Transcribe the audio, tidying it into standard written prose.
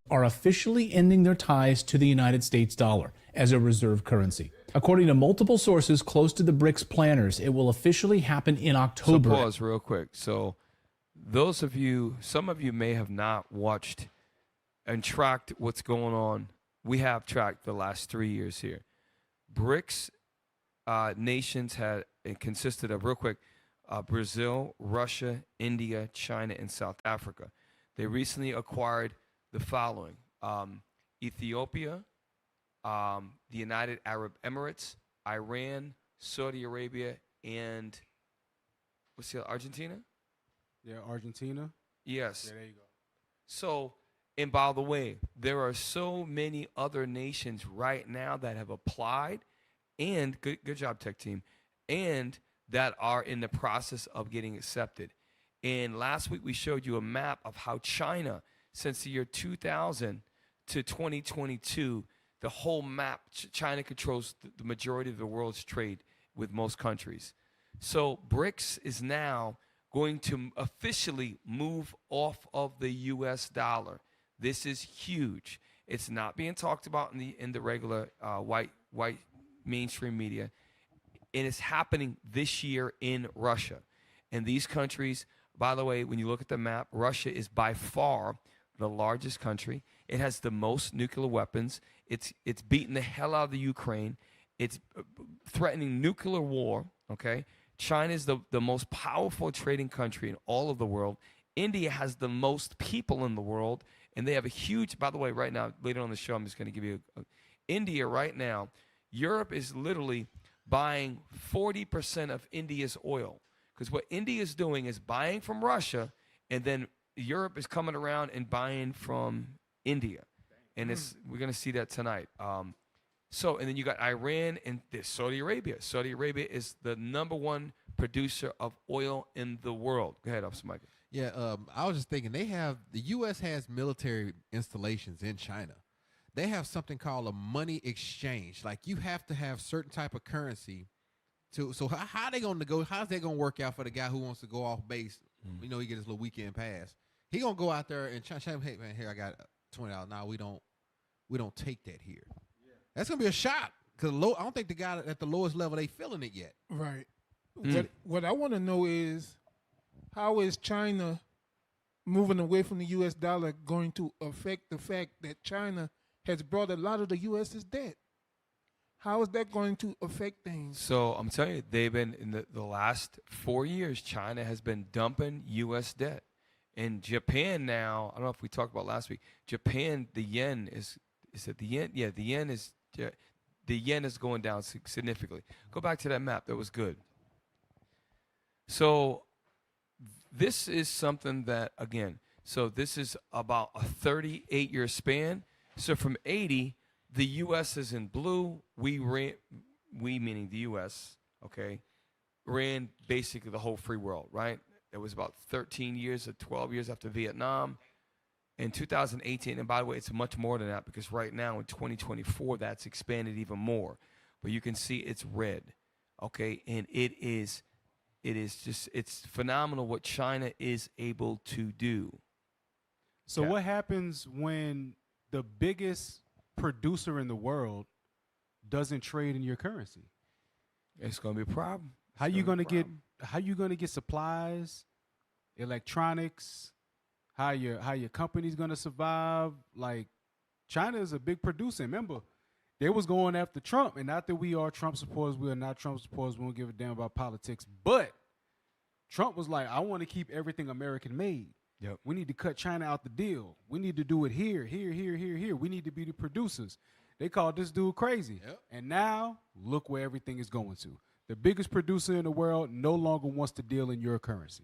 are officially ending their ties to the United States dollar as a reserve currency. According to multiple sources close to the BRICS planners, it will officially happen in October. So pause real quick. So some of you may have not watched and tracked what's going on. We have tracked the last 3 years here. BRICS nations had it consisted of real quick Brazil, Russia, India, China, and South Africa. They recently acquired the following: Ethiopia, the United Arab Emirates, Iran, Saudi Arabia, and what's the other, Argentina? Yeah, Argentina. Yes. Yeah, there you go. So, and by the way, there are so many other nations right now that have applied, and good job, tech team, and that are in the process of getting accepted. And last week we showed you a map of how China, since the year 2000 to 2022, the whole map, China controls the majority of the world's trade with most countries. So BRICS is now going to officially move off of the U.S. dollar. This is huge. It's not being talked about in the regular white mainstream media, and it's happening this year in Russia. And these countries, by the way, when you look at the map, Russia is by far the largest country. It has the most nuclear weapons. It's beating the hell out of the Ukraine. It's threatening nuclear war. Okay, China is the most powerful trading country in all of the world. India has the most people in the world, and they have a huge. By the way, right now, later on in the show, I'm just going to give you India right now. Europe is literally buying 40% of India's oil, because what India is doing is buying from Russia, and then Europe is coming around and buying from India, and we're going to see that tonight. So, and then you got Iran and Saudi Arabia. Saudi Arabia is the number one producer of oil in the world. Go ahead, Officer Michael. Yeah, I was just thinking the U.S. has military installations in China. They have something called a money exchange. Like, you have to have certain type of currency. So how are they going to go? How's that going to work out for the guy who wants to go off base? You know, he get his little weekend pass. He going to go out there and try, hey man, here I got $20. Now we don't take that here. Yeah. That's going to be a shock, because I don't think the guy at the lowest level they feeling it yet. Right. What I want to know is, how is China moving away from the U.S. dollar going to affect the fact that China has brought a lot of the U.S.'s debt? How is that going to affect things? So I'm telling you, they've been in the last 4 years, China has been dumping U.S. debt. In Japan now, I don't know if we talked about last week, Japan, the yen is it the yen? Yeah, the yen is going down significantly. Go back to that map. That was good. So this is something that, again, so this is about a 38-year span. So from 80, the U.S. is in blue. We meaning the U.S., okay, ran basically the whole free world, right? It was about 13 years or 12 years after Vietnam. In 2018, and by the way, it's much more than that, because right now in 2024, that's expanded even more. But you can see it's red, okay? And it's phenomenal what China is able to do. So what happens when the biggest producer in the world doesn't trade in your currency? It's going to be a problem. How you going to get supplies, electronics? How your company's going to survive? Like, China is a big producer. Remember, they was going after Trump, and not that we are Trump supporters, we are not Trump supporters, we don't give a damn about politics, but Trump was like, I want to keep everything American made. Yep. We need to cut China out the deal. We need to do it here. We need to be the producers. They called this dude crazy. Yep. And now, look where everything is going to. The biggest producer in the world no longer wants to deal in your currency.